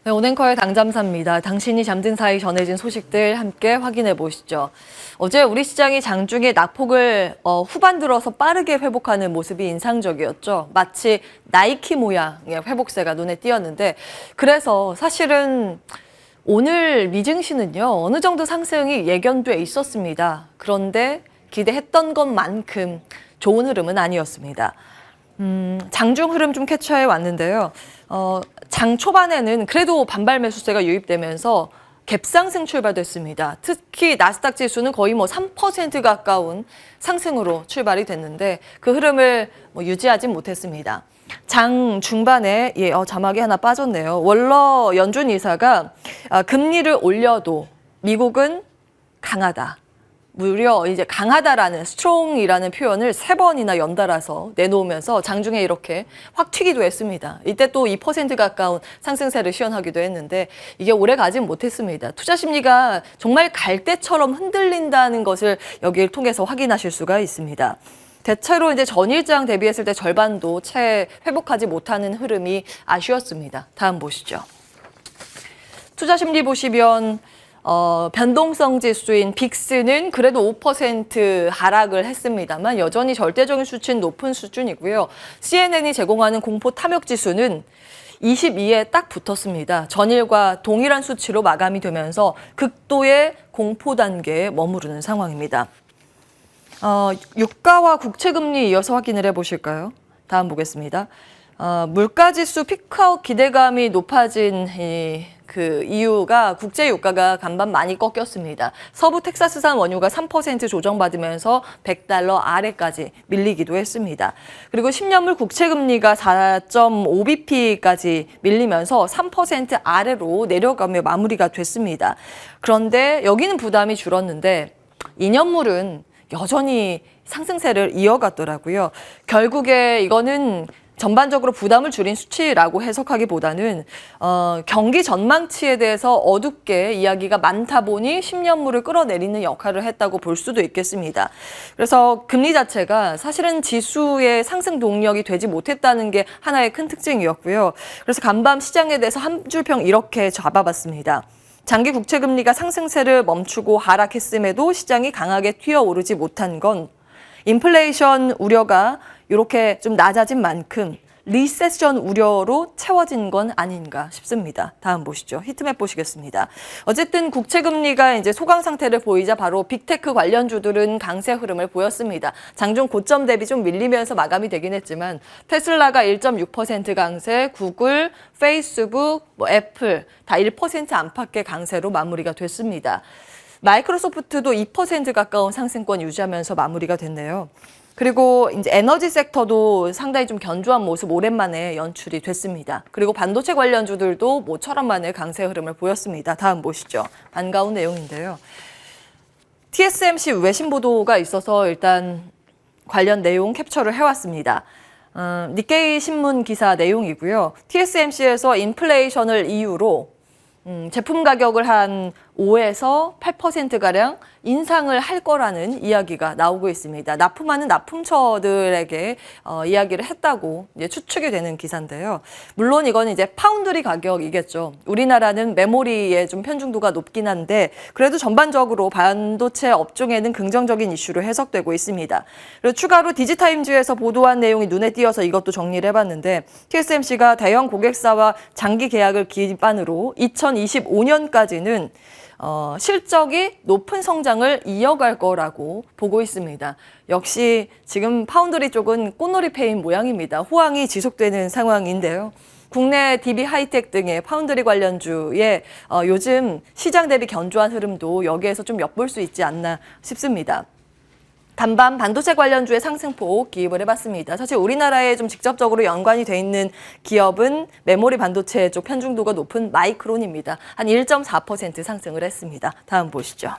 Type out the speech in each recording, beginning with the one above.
네, 오앵커의 당잠사입니다. 당신이 잠든 사이 전해진 소식들 함께 확인해 보시죠. 어제 우리 시장이 장중에 낙폭을 후반 들어서 빠르게 회복하는 모습이 인상적이었죠. 마치 나이키 모양의 회복세가 눈에 띄었는데 그래서 사실은 오늘 미증시는요, 어느 정도 상승이 예견돼 있었습니다. 그런데 기대했던 것만큼 좋은 흐름은 아니었습니다. 장중 흐름 좀 캡처해 왔는데요. 장 초반에는 그래도 반발 매수세가 유입되면서 갭상승 출발됐습니다. 특히 나스닥 지수는 거의 3% 가까운 상승으로 출발이 됐는데 그 흐름을 유지하진 못했습니다. 장 중반에 자막이 하나 빠졌네요. 월러 연준 이사가 금리를 올려도 미국은 강하다. 무려 이제 강하다라는 strong이라는 표현을 3번이나 연달아서 내놓으면서 장중에 이렇게 확 튀기도 했습니다. 이때 또 2% 가까운 상승세를 시현하기도 했는데 이게 오래 가진 못했습니다. 투자 심리가 정말 갈대처럼 흔들린다는 것을 여기를 통해서 확인하실 수가 있습니다. 대체로 이제 전일장 대비했을 때 절반도 채 회복하지 못하는 흐름이 아쉬웠습니다. 다음 보시죠. 투자 심리 보시면 변동성 지수인 빅스는 그래도 5% 하락을 했습니다만 여전히 절대적인 수치는 높은 수준이고요. CNN이 제공하는 공포 탐욕 지수는 22에 딱 붙었습니다. 전일과 동일한 수치로 마감이 되면서 극도의 공포 단계에 머무르는 상황입니다. 유가와 국채금리 이어서 확인을 해보실까요? 다음 보겠습니다. 물가지수 피크아웃 기대감이 높아진 그 이유가 국제 유가가 간밤 많이 꺾였습니다. 서부 텍사스산 원유가 3% 조정받으면서 $100 아래까지 밀리기도 했습니다. 그리고 10년물 국채금리가 4.5bp까지 밀리면서 3% 아래로 내려가며 마무리가 됐습니다. 그런데 여기는 부담이 줄었는데 2년물은 여전히 상승세를 이어갔더라고요. 결국에 이거는 전반적으로 부담을 줄인 수치라고 해석하기보다는 경기 전망치에 대해서 어둡게 이야기가 많다 보니 10년물을 끌어내리는 역할을 했다고 볼 수도 있겠습니다. 그래서 금리 자체가 사실은 지수의 상승 동력이 되지 못했다는 게 하나의 큰 특징이었고요. 그래서 간밤 시장에 대해서 한 줄평 이렇게 잡아봤습니다. 장기 국채금리가 상승세를 멈추고 하락했음에도 시장이 강하게 튀어오르지 못한 건 인플레이션 우려가 이렇게 좀 낮아진 만큼 리세션 우려로 채워진 건 아닌가 싶습니다. 다음 보시죠. 히트맵 보시겠습니다. 어쨌든 국채금리가 이제 소강 상태를 보이자 바로 빅테크 관련주들은 강세 흐름을 보였습니다. 장중 고점 대비 좀 밀리면서 마감이 되긴 했지만 테슬라가 1.6% 강세, 구글, 페이스북, 애플 다 1% 안팎의 강세로 마무리가 됐습니다. 마이크로소프트도 2% 가까운 상승권 유지하면서 마무리가 됐네요. 그리고 이제 에너지 섹터도 상당히 좀 견조한 모습 오랜만에 연출이 됐습니다. 그리고 반도체 관련주들도 모처럼 만에 강세 흐름을 보였습니다. 다음 보시죠. 반가운 내용인데요. TSMC 외신 보도가 있어서 일단 관련 내용 캡처를 해왔습니다. 니케이 신문 기사 내용이고요. TSMC에서 인플레이션을 이유로 제품 가격을 한 5에서 8%가량 인상을 할 거라는 이야기가 나오고 있습니다. 납품하는 납품처들에게 이야기를 했다고 이제 추측이 되는 기사인데요. 물론 이건 이제 파운드리 가격이겠죠. 우리나라는 메모리의 좀 편중도가 높긴 한데 그래도 전반적으로 반도체 업종에는 긍정적인 이슈로 해석되고 있습니다. 그리고 추가로 디지타임즈에서 보도한 내용이 눈에 띄어서 이것도 정리를 해봤는데 TSMC가 대형 고객사와 장기 계약을 기반으로 2025년까지는 실적이 높은 성장을 이어갈 거라고 보고 있습니다. 역시 지금 파운드리 쪽은 꽃놀이 패인 모양입니다. 호황이 지속되는 상황인데요. 국내 DB 하이텍 등의 파운드리 관련주의 요즘 시장 대비 견조한 흐름도 여기에서 좀 엿볼 수 있지 않나 싶습니다. 간밤 반도체 관련주의 상승폭 기입을 해봤습니다. 사실 우리나라에 좀 직접적으로 연관이 돼 있는 기업은 메모리 반도체 쪽 편중도가 높은 마이크론입니다. 한 1.4% 상승을 했습니다. 다음 보시죠.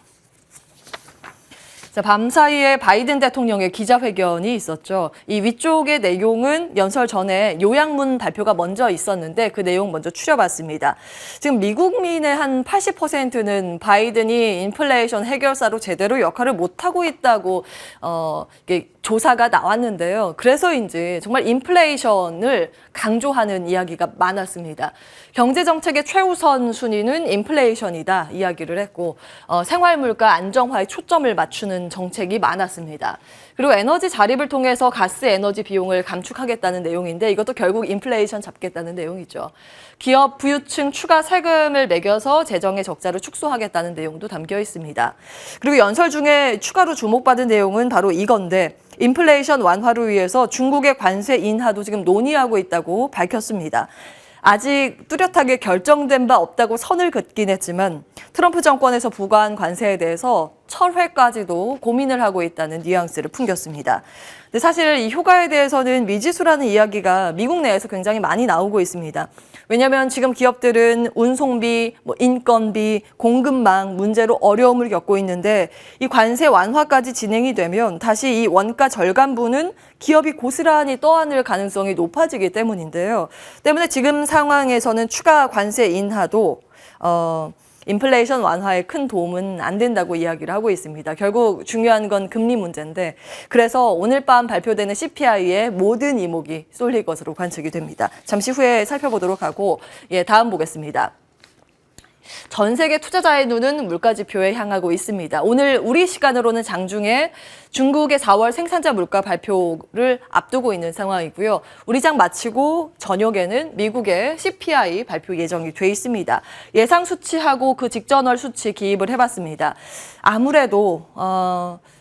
자, 밤사이에 바이든 대통령의 기자회견이 있었죠. 이 위쪽의 내용은 연설 전에 요약문 발표가 먼저 있었는데 그 내용 먼저 추려봤습니다. 지금 미국민의 한 80%는 바이든이 인플레이션 해결사로 제대로 역할을 못하고 있다고 이게 조사가 나왔는데요. 그래서인지 정말 인플레이션을 강조하는 이야기가 많았습니다. 경제정책의 최우선 순위는 인플레이션이다 이야기를 했고 생활물가 안정화에 초점을 맞추는 정책이 많았습니다. 그리고 에너지 자립을 통해서 가스 에너지 비용을 감축하겠다는 내용인데 이것도 결국 인플레이션 잡겠다는 내용이죠. 기업 부유층 추가 세금을 매겨서 재정의 적자를 축소하겠다는 내용도 담겨 있습니다. 그리고 연설 중에 추가로 주목받은 내용은 바로 이건데 인플레이션 완화를 위해서 중국의 관세 인하도 지금 논의하고 있다고 밝혔습니다. 아직 뚜렷하게 결정된 바 없다고 선을 긋긴 했지만 트럼프 정권에서 부과한 관세에 대해서 철회까지도 고민을 하고 있다는 뉘앙스를 풍겼습니다. 근데 사실 이 효과에 대해서는 미지수라는 이야기가 미국 내에서 굉장히 많이 나오고 있습니다. 왜냐하면 지금 기업들은 운송비, 인건비, 공급망 문제로 어려움을 겪고 있는데 이 관세 완화까지 진행이 되면 다시 이 원가 절감분은 기업이 고스란히 떠안을 가능성이 높아지기 때문인데요. 때문에 지금 상황에서는 추가 관세 인하도 인플레이션 완화에 큰 도움은 안 된다고 이야기를 하고 있습니다. 결국 중요한 건 금리 문제인데 그래서 오늘 밤 발표되는 CPI에 모든 이목이 쏠릴 것으로 관측이 됩니다. 잠시 후에 살펴보도록 하고 다음 보겠습니다. 전 세계 투자자의 눈은 물가지표에 향하고 있습니다. 오늘 우리 시간으로는 장중에 중국의 4월 생산자 물가 발표를 앞두고 있는 상황이고요. 우리 장 마치고 저녁에는 미국의 CPI 발표 예정이 돼 있습니다. 예상 수치하고 그 직전월 수치 기입을 해봤습니다. 아무래도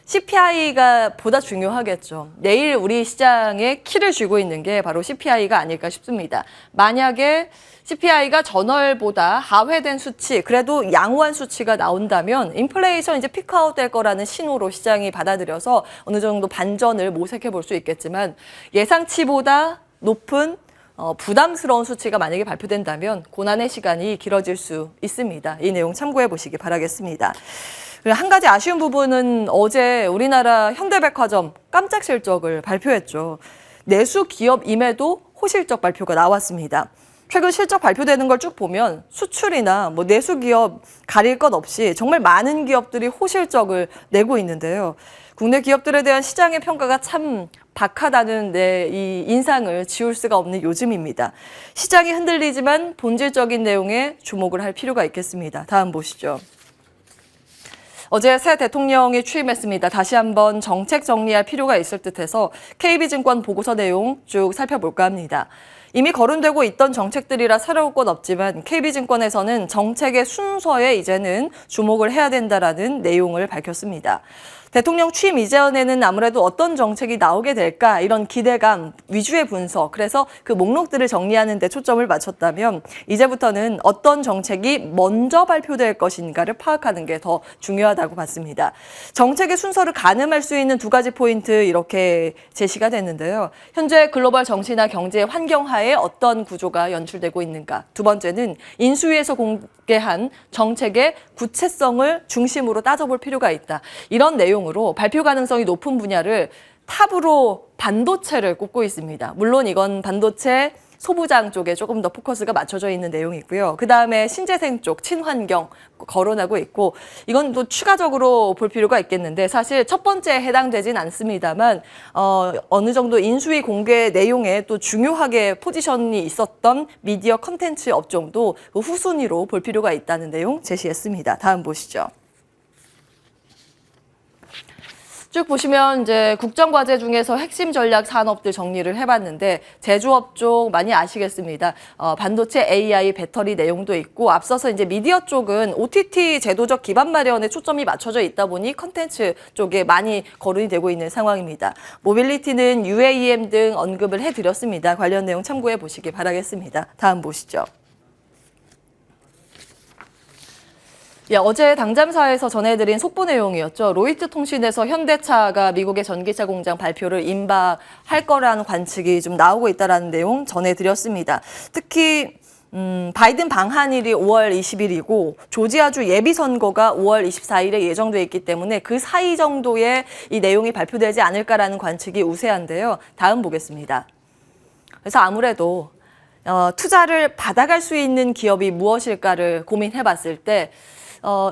CPI가 보다 중요하겠죠. 내일 우리 시장에 키를 쥐고 있는 게 바로 CPI가 아닐까 싶습니다. 만약에 CPI가 전월보다 하회된 수치, 그래도 양호한 수치가 나온다면 인플레이션 이제 피크아웃 될 거라는 신호로 시장이 받아들여서 어느 정도 반전을 모색해 볼 수 있겠지만 예상치보다 높은 부담스러운 수치가 만약에 발표된다면 고난의 시간이 길어질 수 있습니다. 이 내용 참고해 보시기 바라겠습니다. 한 가지 아쉬운 부분은 어제 우리나라 현대백화점 깜짝 실적을 발표했죠. 내수 기업임에도 호실적 발표가 나왔습니다. 최근 실적 발표되는 걸 쭉 보면 수출이나 내수 기업 가릴 것 없이 정말 많은 기업들이 호실적을 내고 있는데요. 국내 기업들에 대한 시장의 평가가 참 박하다는 이 인상을 지울 수가 없는 요즘입니다. 시장이 흔들리지만 본질적인 내용에 주목을 할 필요가 있겠습니다. 다음 보시죠. 어제 새 대통령이 취임했습니다. 다시 한번 정책 정리할 필요가 있을 듯해서 KB증권 보고서 내용 쭉 살펴볼까 합니다. 이미 거론되고 있던 정책들이라 새로울 것 없지만 KB증권에서는 정책의 순서에 이제는 주목을 해야 된다라는 내용을 밝혔습니다. 대통령 취임 이전에는 아무래도 어떤 정책이 나오게 될까 이런 기대감 위주의 분석, 그래서 그 목록들을 정리하는 데 초점을 맞췄다면 이제부터는 어떤 정책이 먼저 발표될 것인가를 파악하는 게 더 중요하다고 봤습니다. 정책의 순서를 가늠할 수 있는 두 가지 포인트 이렇게 제시가 됐는데요. 현재 글로벌 정치나 경제 환경 하에 어떤 구조가 연출되고 있는가. 두 번째는 인수위에서 공개한 정책의 구체성을 중심으로 따져볼 필요가 있다. 이런 내용으로 발표 가능성이 높은 분야를 탑으로 반도체를 꼽고 있습니다. 물론 이건 반도체 소부장 쪽에 조금 더 포커스가 맞춰져 있는 내용이고요. 그다음에 신재생 쪽, 친환경 거론하고 있고 이건 또 추가적으로 볼 필요가 있겠는데 사실 첫 번째에 해당되진 않습니다만 어느 정도 인수위 공개 내용에 또 중요하게 포지션이 있었던 미디어 컨텐츠 업종도 후순위로 볼 필요가 있다는 내용 제시했습니다. 다음 보시죠. 쭉 보시면 이제 국정과제 중에서 핵심 전략 산업들 정리를 해봤는데 제조업 쪽 많이 아시겠습니다. 반도체, AI, 배터리 내용도 있고 앞서서 이제 미디어 쪽은 OTT 제도적 기반 마련에 초점이 맞춰져 있다 보니 컨텐츠 쪽에 많이 거론이 되고 있는 상황입니다. 모빌리티는 UAM 등 언급을 해드렸습니다. 관련 내용 참고해 보시기 바라겠습니다. 다음 보시죠. 어제 당잠사에서 전해드린 속보 내용이었죠. 로이트 통신에서 현대차가 미국의 전기차 공장 발표를 임박할 거라는 관측이 좀 나오고 있다는 내용 전해드렸습니다. 특히 바이든 방한일이 5월 20일이고 조지아주 예비선거가 5월 24일에 예정돼 있기 때문에 그 사이 정도의 이 내용이 발표되지 않을까라는 관측이 우세한데요. 다음 보겠습니다. 그래서 아무래도 투자를 받아갈 수 있는 기업이 무엇일까를 고민해봤을 때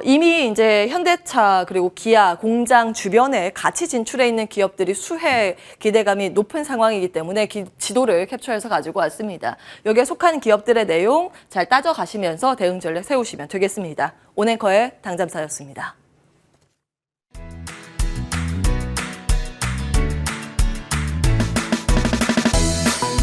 이미 이제 현대차 그리고 기아 공장 주변에 같이 진출해 있는 기업들이 수혜 기대감이 높은 상황이기 때문에 지도를 캡처해서 가지고 왔습니다. 여기에 속한 기업들의 내용 잘 따져가시면서 대응 전략 세우시면 되겠습니다. 온앵커의 당잠사였습니다.